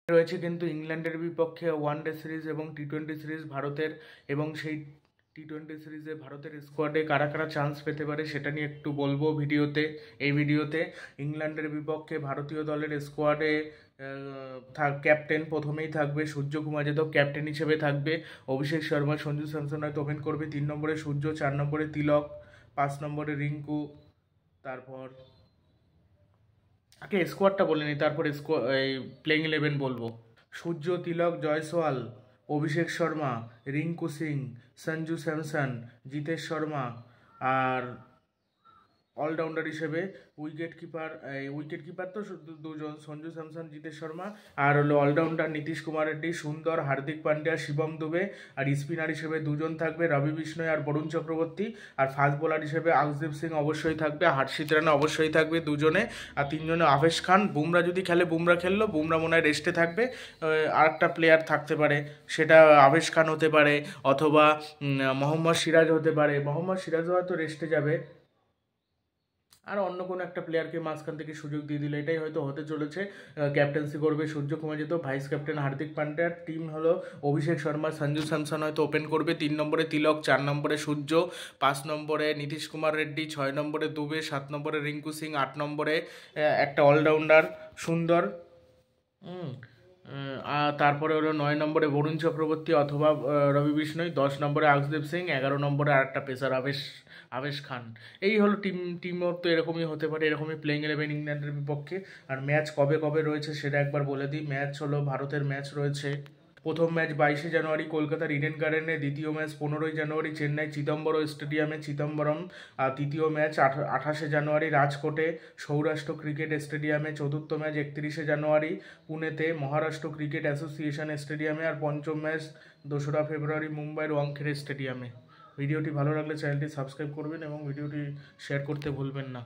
রয়েছে কিন্তু ইংল্যান্ডের বিপক্ষে ওয়ানডে সিরিজ এবং টি-20 সিরিজ ভারতের, এবং সেই টি-20 সিরিজে ভারতের স্কোয়াডে কারা কারা চান্স পেতে পারে সেটা নিয়ে একটু বলবো এই ভিডিওতে। ইংল্যান্ডের বিপক্ষে ভারতীয় দলের স্কোয়াডে ক্যাপ্টেন প্রথমেই থাকবে সূর্যকুমার যাদব, ক্যাপ্টেন হিসেবে থাকবে অভিষেক শর্মা, সঞ্জু স্যামসন হয়তো ওপেন করবে, 3 নম্বরে সূর্য, 4 নম্বরে তিলক, 5 নম্বরে রিঙ্কু। তারপর আগে স্কোয়াডটা বলে নিই, তারপর এই প্লেইং 11 বলবো। সূর্য, তিলক, জয়সওয়াল, অভিষেক শর্মা, রিঙ্কু সিং, সঞ্জু স্যামসন, জিতেশ শর্মা, আর অলরাউন্ডার হিসেবে উইকেট কিপার তো শুধু দুজন, সঞ্জু স্যামসন, জিতেশ শর্মা, আর হলো অলরাউন্ডার নীতিশ কুমার রেড্ডি, সুন্দর, হার্দিক পান্ডিয়া, শিবম দুবে, আর স্পিনার হিসেবে দুজন থাকবে, রবি বিষ্ণয় আর বরুণ চক্রবর্তী, আর ফাস্ট বোলার হিসেবে আকদীপ সিং অবশ্যই থাকবে, হর্ষিত রানা অবশ্যই থাকবে দুজনে, আর তিনজনে আভেশ খান। বুমরা যদি খেলে, বুমরা খেললো, বুমরা মনে হয় রেস্টে থাকবে। আর একটা প্লেয়ার থাকতে পারে, সেটা আভেশ খান হতে পারে, অথবা মোহাম্মদ সিরাজ হতে পারে। মোহাম্মদ সিরাজও হয়তো রেস্টে যাবে, আর অন্য কোনো একটা প্লেয়ারকে মাঝখান থেকে সুযোগ দিয়ে দিলে এটাই হয়তো হতে চলেছে। ক্যাপ্টেন্সি করবে Suryakumar Yadav, vice captain Hardik Pandya, team হলো অভিষেক শর্মা, সঞ্জু স্যামসন হয়তো ওপেন করবে, 3 নম্বরে তিলক, 4 নম্বরে সূর্য, 5 নম্বরে নীতিশ কুমার রেড্ডি, 6 নম্বরে দুবে, 7 নম্বরে রিঙ্কু সিং, 8 নম্বরে একটা অলরাউন্ডার সুন্দর। হুম আর তারপরে হলো 9 নম্বরে বরুণ চক্রবর্তী অথবা রবি বিষ্ণয়, 10 নম্বরে আকদীপ সিং, 11 নম্বরে আর একটা পেসার আবেশ আবেশ খান। এই হলো টিমও তো এরকমই হতে পারে, এরকমই প্লেইং 11 ইংল্যান্ডের বিপক্ষে। আর ম্যাচ কবে কবে রয়েছে সেটা একবার বলে দিই। ম্যাচ হলো, ভারতের ম্যাচ রয়েছে, প্রথম ম্যাচ 22শে জানুয়ারি কলকাতার ইডেন গার্ডেনে, দ্বিতীয় ম্যাচ 15ই জানুয়ারি চেন্নাই চিদম্বরম স্টেডিয়ামে চিদম্বরম, আর তৃতীয় ম্যাচ 28শে জানুয়ারি রাজকোটে সৌরাষ্ট্র ক্রিকেট স্টেডিয়ামে, চতুর্থ ম্যাচ 31শে জানুয়ারি পুনেতে মহারাষ্ট্র ক্রিকেট অ্যাসোসিয়েশন স্টেডিয়ামে, আর পঞ্চম ম্যাচ 2রা ফেব্রুয়ারি মুম্বাইয়ের ওয়াংখেড়ে স্টেডিয়ামে। ভিডিওটি ভালো লাগলে চ্যানেলটি সাবস্ক্রাইব করবেন এবং ভিডিওটি শেয়ার করতে ভুলবেন না।